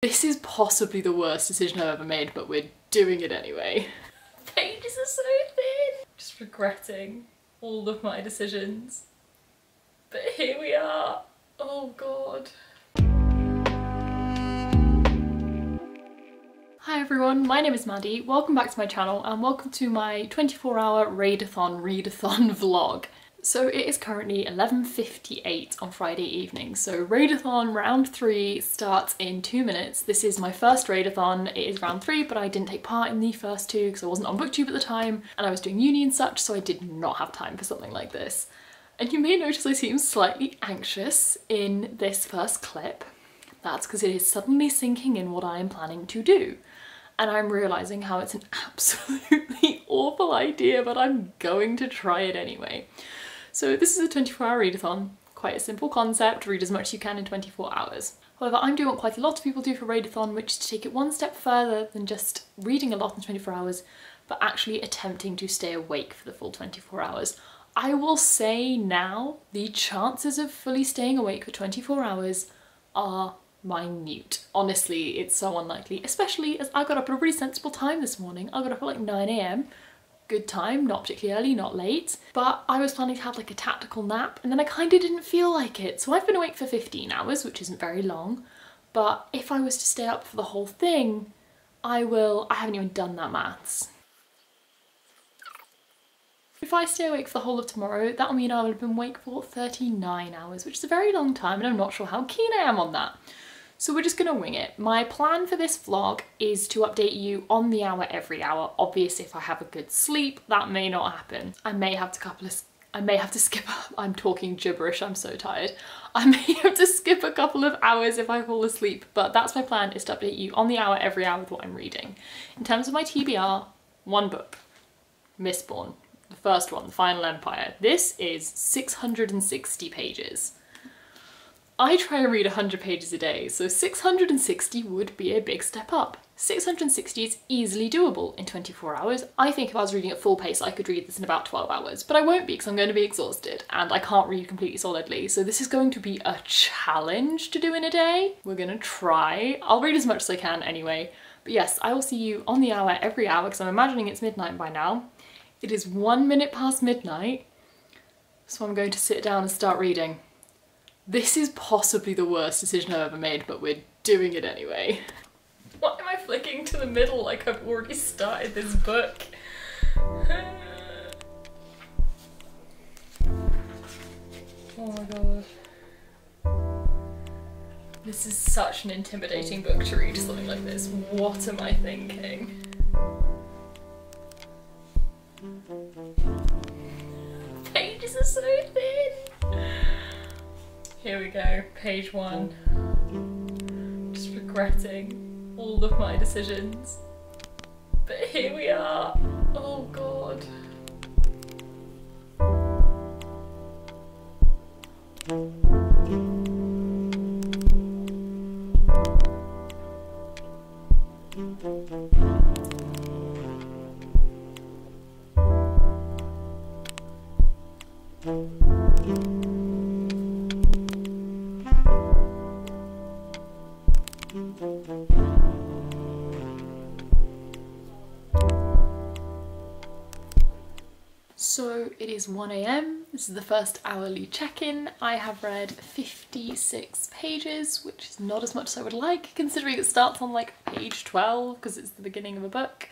This is possibly the worst decision I've ever made, but we're doing it anyway. Pages are so thin. Just regretting all of my decisions. But here we are. Oh God. Hi everyone, my name is Maddie. Welcome back to my channel and welcome to my 24-hour Readathon vlog. So it is currently 11:58 on Friday evening, so Raedathon Round 3 starts in 2 minutes. This is my first Readathon. It is round 3, but I didn't take part in the first two because I wasn't on booktube at the time and I was doing uni and such, so I did not have time for something like this. And you may notice I seem slightly anxious in this first clip. That's because it is suddenly sinking in what I am planning to do. And I'm realising how it's an absolutely awful idea, but I'm going to try it anyway. So this is a 24-hour readathon, quite a simple concept, read as much as you can in 24 hours. However, I'm doing what quite a lot of people do for Readathon, which is to take it one step further than just reading a lot in 24 hours, but actually attempting to stay awake for the full 24 hours. I will say now, the chances of fully staying awake for 24 hours are minute. Honestly, it's so unlikely, especially as I got up at a really sensible time this morning. I got up at like 9 AM. Good time, not particularly early, not late, but I was planning to have like a tactical nap and then I kind of didn't feel like it. So I've been awake for 15 hours, which isn't very long, but if I was to stay up for the whole thing, I haven't even done that maths. If I stay awake for the whole of tomorrow, that'll mean I will have been awake for 39 hours, which is a very long time and I'm not sure how keen I am on that. So we're just gonna wing it. My plan for this vlog is to update you on the hour every hour. Obviously, if I have a good sleep, that may not happen. I may have to skip, I'm talking gibberish, I'm so tired. I may have to skip a couple of hours if I fall asleep, but that's my plan, is to update you on the hour every hour with what I'm reading. In terms of my TBR, one book, Mistborn, the first one, The Final Empire. This is 660 pages. I try and read 100 pages a day, so 660 would be a big step up. 660 is easily doable in 24 hours. I think if I was reading at full pace, I could read this in about 12 hours, but I won't be because I'm going to be exhausted and I can't read completely solidly. So this is going to be a challenge to do in a day. We're going to try. I'll read as much as I can anyway. But yes, I will see you on the hour every hour because I'm imagining it's midnight by now. It is 1 minute past midnight, so I'm going to sit down and start reading. This is possibly the worst decision I've ever made, but we're doing it anyway. Why am I flicking to the middle like I've already started this book? Oh my god. This is such an intimidating book to read, something like this. What am I thinking? Pages are so thin! Here we go, page 1. Just regretting all of my decisions. But here we are. Oh God. So it is 1 AM, this is the first hourly check-in. I have read 56 pages, which is not as much as I would like, considering it starts on like page 12 because it's the beginning of a book,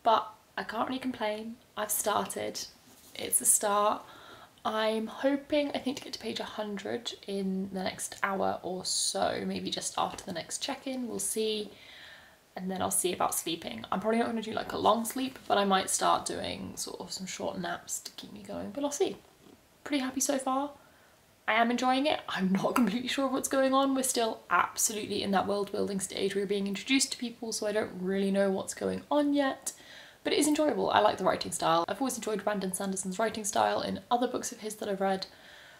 but I can't really complain. I've started, it's a start. I'm hoping, I think, to get to page 100 in the next hour or so, maybe just after the next check-in, we'll see. And then I'll see about sleeping. I'm probably not going to do like a long sleep, but I might start doing sort of some short naps to keep me going, but I'll see. Pretty happy so far. I am enjoying it. I'm not completely sure what's going on. We're still absolutely in that world building stage. We're being introduced to people, so I don't really know what's going on yet, but it is enjoyable. I like the writing style. I've always enjoyed Brandon Sanderson's writing style in other books of his that I've read,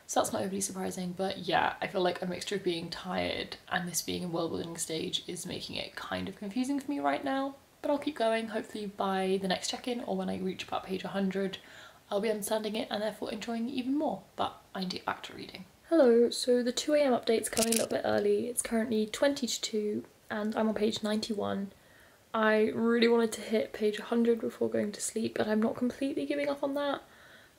so that's not overly surprising. But yeah, I feel like a mixture of being tired and this being a world building stage is making it kind of confusing for me right now, but I'll keep going. Hopefully by the next check-in or when I reach about page 100, I'll be understanding it and therefore enjoying it even more, but I need to get back to reading. Hello, so the 2 AM update's coming a little bit early. It's currently 20 to 2 and I'm on page 91. I really wanted to hit page 100 before going to sleep, and I'm not completely giving up on that,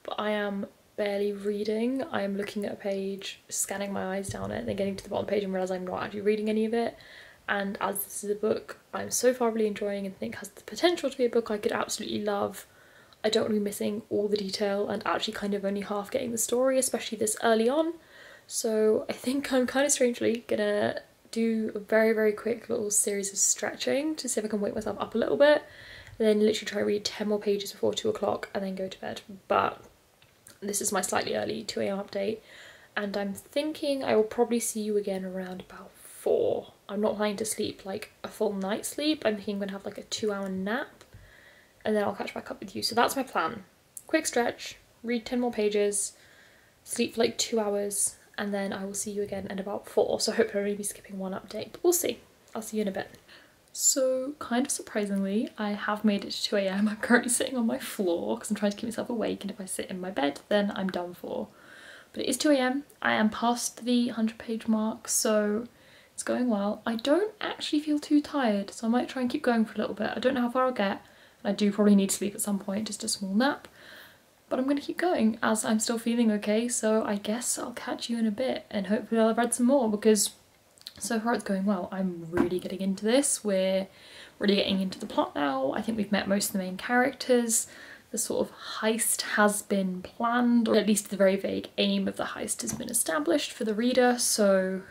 but I am barely reading. I am looking at a page, scanning my eyes down it, and then getting to the bottom page and realise I'm not actually reading any of it. And as this is a book I'm so far really enjoying and think has the potential to be a book I could absolutely love, I don't want to be missing all the detail and actually kind of only half getting the story, especially this early on. So I think I'm kind of strangely gonna do a very, very quick little series of stretching to see if I can wake myself up a little bit, and then literally try to read 10 more pages before 2 o'clock and then go to bed. But this is my slightly early 2 AM update, and I'm thinking I will probably see you again around about 4. I'm not planning to sleep like a full night's sleep. I'm thinking I'm gonna have like a 2-hour nap and then I'll catch back up with you. So that's my plan. Quick stretch, read 10 more pages, sleep for like 2 hours, and then I will see you again at about 4. So hopefully I'll only be skipping one update, but we'll see. I'll see you in a bit. So kind of surprisingly, I have made it to 2 AM. I'm currently sitting on my floor because I'm trying to keep myself awake, and if I sit in my bed, then I'm done for. But it is 2 AM. I am past the 100-page mark, so it's going well. I don't actually feel too tired, so I might try and keep going for a little bit. I don't know how far I'll get. I do probably need to sleep at some point, just a small nap. But I'm going to keep going as I'm still feeling okay, so I guess I'll catch you in a bit and hopefully I'll have read some more, because so far it's going well. I'm really getting into this. We're really getting into the plot now. I think we've met most of the main characters. The sort of heist has been planned, or at least the very vague aim of the heist has been established for the reader, so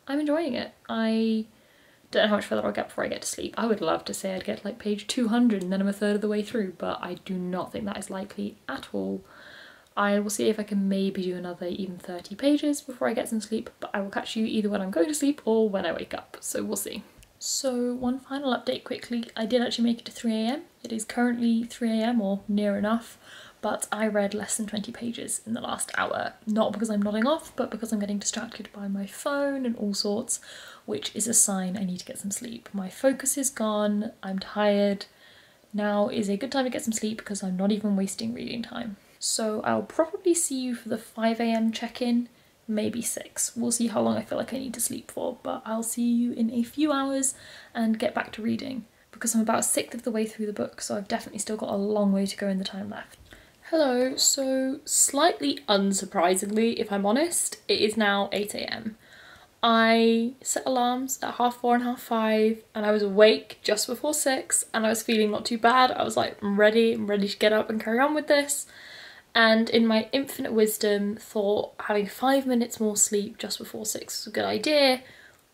I'm enjoying it. I don't know how much further I'll get before I get to sleep. I would love to say I'd get to like page 200 and then I'm a third of the way through, but I do not think that is likely at all. I will see if I can maybe do another even 30 pages before I get some sleep, but I will catch you either when I'm going to sleep or when I wake up, so we'll see. So one final update quickly. I did actually make it to 3 AM. It is currently 3 AM or near enough, but I read less than 20 pages in the last hour. Not because I'm nodding off, but because I'm getting distracted by my phone and all sorts, which is a sign I need to get some sleep. My focus is gone, I'm tired. Now is a good time to get some sleep because I'm not even wasting reading time. So I'll probably see you for the 5 AM check-in, maybe 6. We'll see how long I feel like I need to sleep for, but I'll see you in a few hours and get back to reading because I'm about 1/6 of the way through the book, so I've definitely still got a long way to go in the time left. Hello, so slightly unsurprisingly, if I'm honest, it is now 8 AM. I set alarms at 4:30 and 5:30, and I was awake just before 6, and I was feeling not too bad. I was like, I'm ready to get up and carry on with this. And in my infinite wisdom thought having 5 minutes more sleep just before 6 was a good idea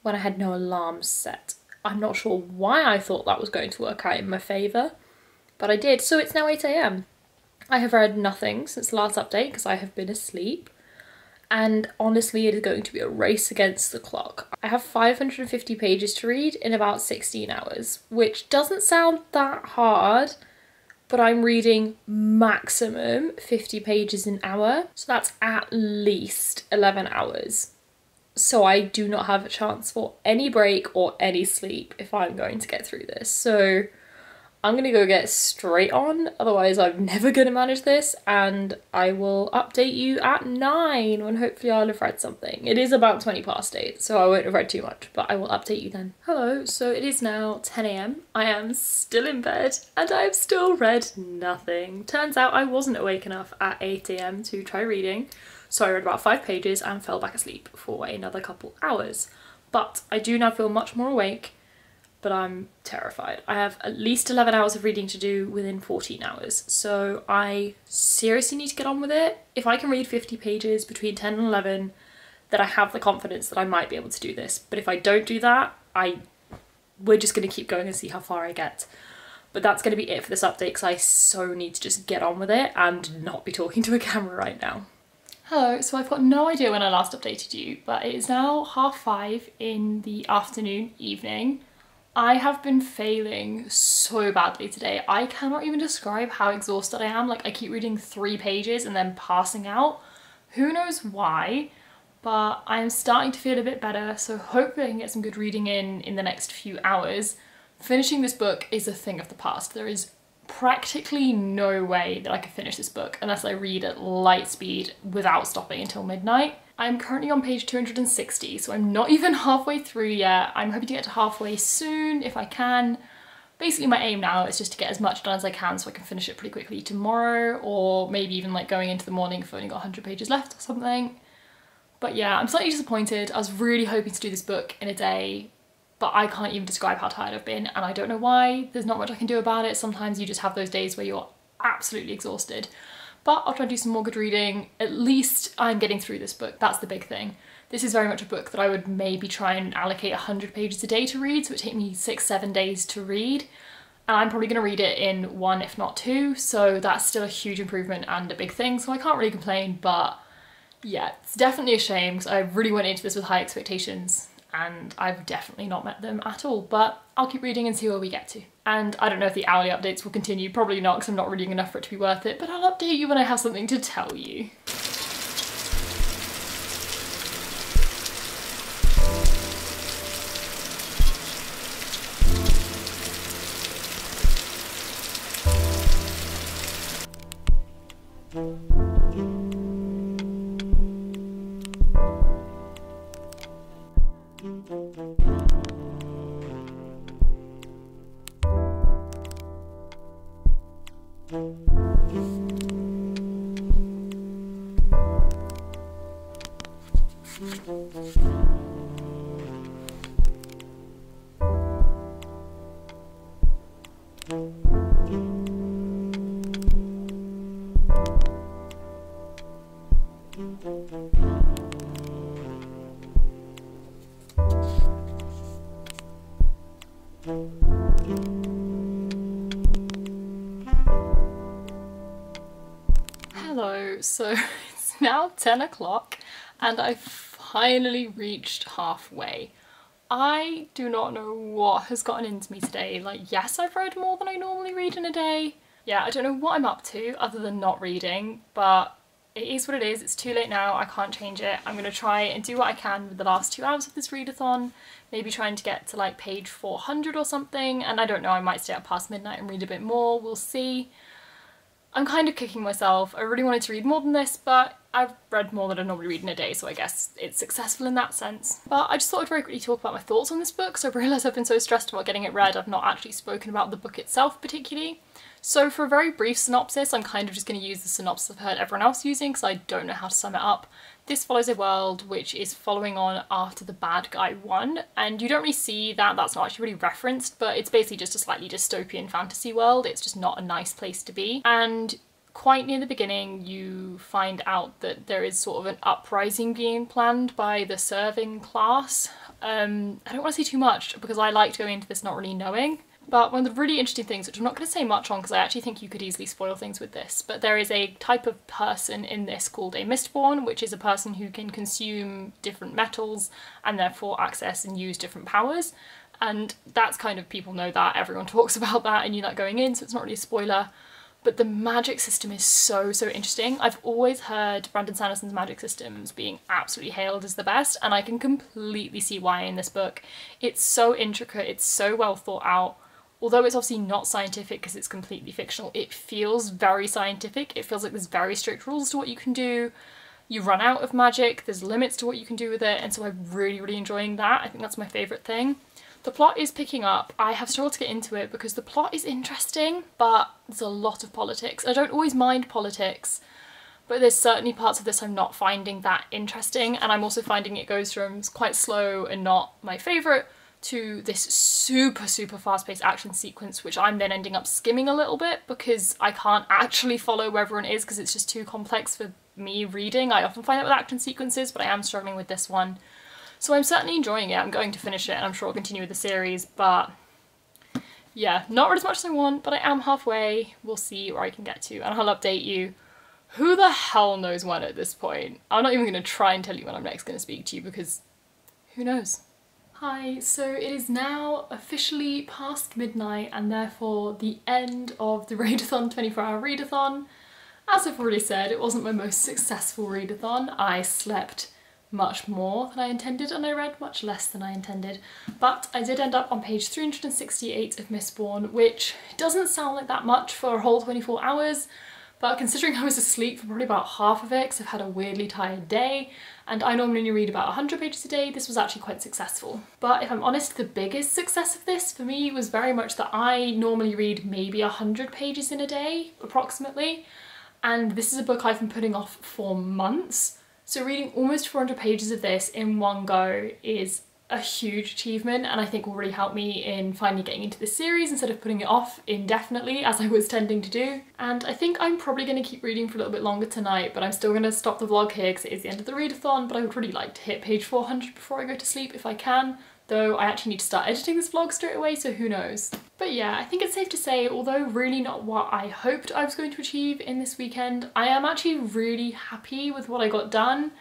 when I had no alarms set. I'm not sure why I thought that was going to work out in my favour, but I did. So it's now 8 AM. I have read nothing since the last update because I have been asleep, and honestly it is going to be a race against the clock. I have 550 pages to read in about 16 hours, which doesn't sound that hard, but I'm reading maximum 50 pages an hour, so that's at least 11 hours. So I do not have a chance for any break or any sleep if I'm going to get through this. So I'm gonna go get straight on, otherwise I'm never gonna manage this, and I will update you at 9 when hopefully I'll have read something. It is about 20 past 8, so I won't have read too much, but I will update you then. Hello, so it is now 10 AM. I am still in bed and I have still read nothing. Turns out I wasn't awake enough at 8 AM to try reading, so I read about 5 pages and fell back asleep for another couple hours. But I do now feel much more awake, but I'm terrified. I have at least 11 hours of reading to do within 14 hours, so I seriously need to get on with it. If I can read 50 pages between 10 and 11, then I have the confidence that I might be able to do this. But if I don't do that, we're just going to keep going and see how far I get. But that's going to be it for this update because I so need to just get on with it and not be talking to a camera right now. Hello, so I've got no idea when I last updated you, but it is now 5:30 in the afternoon, evening. I have been failing so badly today. I cannot even describe how exhausted I am. Like, I keep reading 3 pages and then passing out. Who knows why, but I'm starting to feel a bit better, so hopefully I can get some good reading in the next few hours. Finishing this book is a thing of the past. There is practically no way that I could finish this book unless I read at light speed without stopping until midnight. I'm currently on page 260, so I'm not even halfway through yet. I'm hoping to get to halfway soon if I can. Basically my aim now is just to get as much done as I can so I can finish it pretty quickly tomorrow, or maybe even like going into the morning if I've only got 100 pages left or something. But yeah, I'm slightly disappointed. I was really hoping to do this book in a day, but I can't even describe how tired I've been, and I don't know why. There's not much I can do about it. Sometimes you just have those days where you're absolutely exhausted. But I'll try to do some more good reading. At least I'm getting through this book. That's the big thing. This is very much a book that I would maybe try and allocate 100 pages a day to read, so it would take me 6-7 days to read. And I'm probably going to read it in 1, if not 2, so that's still a huge improvement and a big thing, so I can't really complain. But yeah, it's definitely a shame because I really went into this with high expectations and I've definitely not met them at all, but I'll keep reading and see where we get to. And I don't know if the hourly updates will continue, probably not because I'm not reading enough for it to be worth it, but I'll update you when I have something to tell you. Hello, so it's now 10 o'clock and I've finally reached halfway. I do not know what has gotten into me today. Like, yes, I've read more than I normally read in a day. Yeah, I don't know what I'm up to other than not reading, but it is what it is. It's too late now. I can't change it. I'm going to try and do what I can with the last 2 hours of this readathon, maybe trying to get to like page 400 or something, and I don't know, I might stay up past midnight and read a bit more. We'll see. I'm kind of kicking myself. I really wanted to read more than this, but I've read more than I normally read in a day, so I guess it's successful in that sense. But I just thought I'd very quickly talk about my thoughts on this book, so I realised I've been so stressed about getting it read, I've not actually spoken about the book itself particularly. So for a very brief synopsis, I'm kind of just going to use the synopsis I've heard everyone else using because I don't know how to sum it up. This follows a world which is following on after the bad guy won, and you don't really see that, that's not actually really referenced, but it's basically just a slightly dystopian fantasy world. It's just not a nice place to be. And quite near the beginning you find out that there is sort of an uprising being planned by the serving class. I don't want to say too much because I like to go into this not really knowing. But one of the really interesting things, which I'm not going to say much on because I actually think you could easily spoil things with this, but there is a type of person in this called a Mistborn, which is a person who can consume different metals and therefore access and use different powers. And that's kind of, people know that, everyone talks about that and you like going in, so it's not really a spoiler. But the magic system is so interesting. I've always heard Brandon Sanderson's magic systems being absolutely hailed as the best, and I can completely see why in this book. It's so intricate, it's so well thought out. Although it's obviously not scientific because it's completely fictional, it feels very scientific. It feels like there's very strict rules to what you can do. You run out of magic, there's limits to what you can do with it, and so I'm really enjoying that. I think that's my favourite thing. The plot is picking up. I have struggled to get into it because the plot is interesting, but there's a lot of politics. I don't always mind politics, but there's certainly parts of this I'm not finding that interesting, and I'm also finding it goes from quite slow and not my favourite to this super fast-paced action sequence, which I'm then ending up skimming a little bit because I can't actually follow where everyone is because it's just too complex for me reading. I often find that with action sequences, but I am struggling with this one. So I'm certainly enjoying it. I'm going to finish it and I'm sure I'll continue with the series, but yeah, not read as much as I want, but I am halfway. We'll see where I can get to and I'll update you. Who the hell knows when at this point? I'm not even going to try and tell you when I'm next going to speak to you because who knows? Hi, so it is now officially past midnight and therefore the end of the Raedathon 24-hour readathon. As I've already said, it wasn't my most successful readathon. I slept much more than I intended, and I read much less than I intended. But I did end up on page 368 of Mistborn, which doesn't sound like that much for a whole 24 hours, but considering I was asleep for probably about half of it because I've had a weirdly tired day, and I normally only read about 100 pages a day, this was actually quite successful. But if I'm honest, the biggest success of this for me was very much that I normally read maybe 100 pages in a day, approximately, and this is a book I've been putting off for months. So reading almost 400 pages of this in one go is a huge achievement, and I think will really help me in finally getting into this series instead of putting it off indefinitely as I was tending to do. And I think I'm probably going to keep reading for a little bit longer tonight, but I'm still going to stop the vlog here because it is the end of the readathon, but I would really like to hit page 400 before I go to sleep if I can, though I actually need to start editing this vlog straight away, so who knows. But yeah, I think it's safe to say, although really not what I hoped I was going to achieve in this weekend, I am actually really happy with what I got done.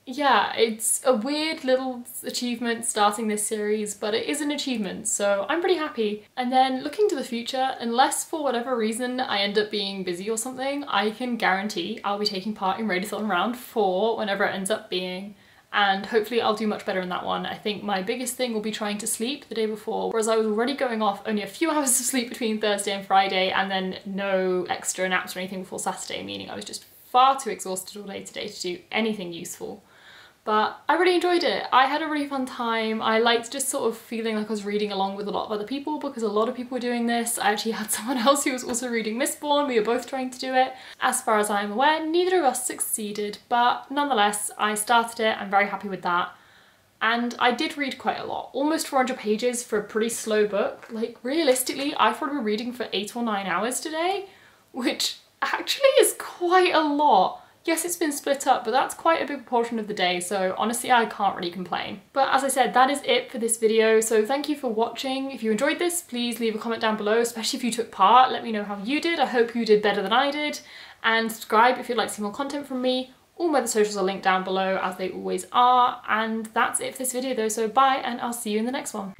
Yeah, it's a weird little achievement starting this series, but it is an achievement, so I'm pretty happy. And then looking to the future, unless for whatever reason I end up being busy or something, I can guarantee I'll be taking part in Raedathon Round 4 whenever it ends up being, and hopefully I'll do much better in that one. I think my biggest thing will be trying to sleep the day before, whereas I was already going off only a few hours of sleep between Thursday and Friday, and then no extra naps or anything before Saturday, meaning I was just far too exhausted all day today to do anything useful. But I really enjoyed it. I had a really fun time. I liked just sort of feeling like I was reading along with a lot of other people because a lot of people were doing this. I actually had someone else who was also reading Mistborn. We were both trying to do it. As far as I'm aware, neither of us succeeded, but nonetheless, I started it. I'm very happy with that. And I did read quite a lot, almost 400 pages for a pretty slow book. Like realistically, I've probably been reading for 8 or 9 hours today, which actually is quite a lot. Yes, it's been split up, but that's quite a big proportion of the day, so honestly I can't really complain. But as I said, that is it for this video, so thank you for watching. If you enjoyed this, please leave a comment down below, especially if you took part. Let me know how you did. I hope you did better than I did. And subscribe if you'd like to see more content from me. All my other socials are linked down below, as they always are. And that's it for this video though, so bye, and I'll see you in the next one.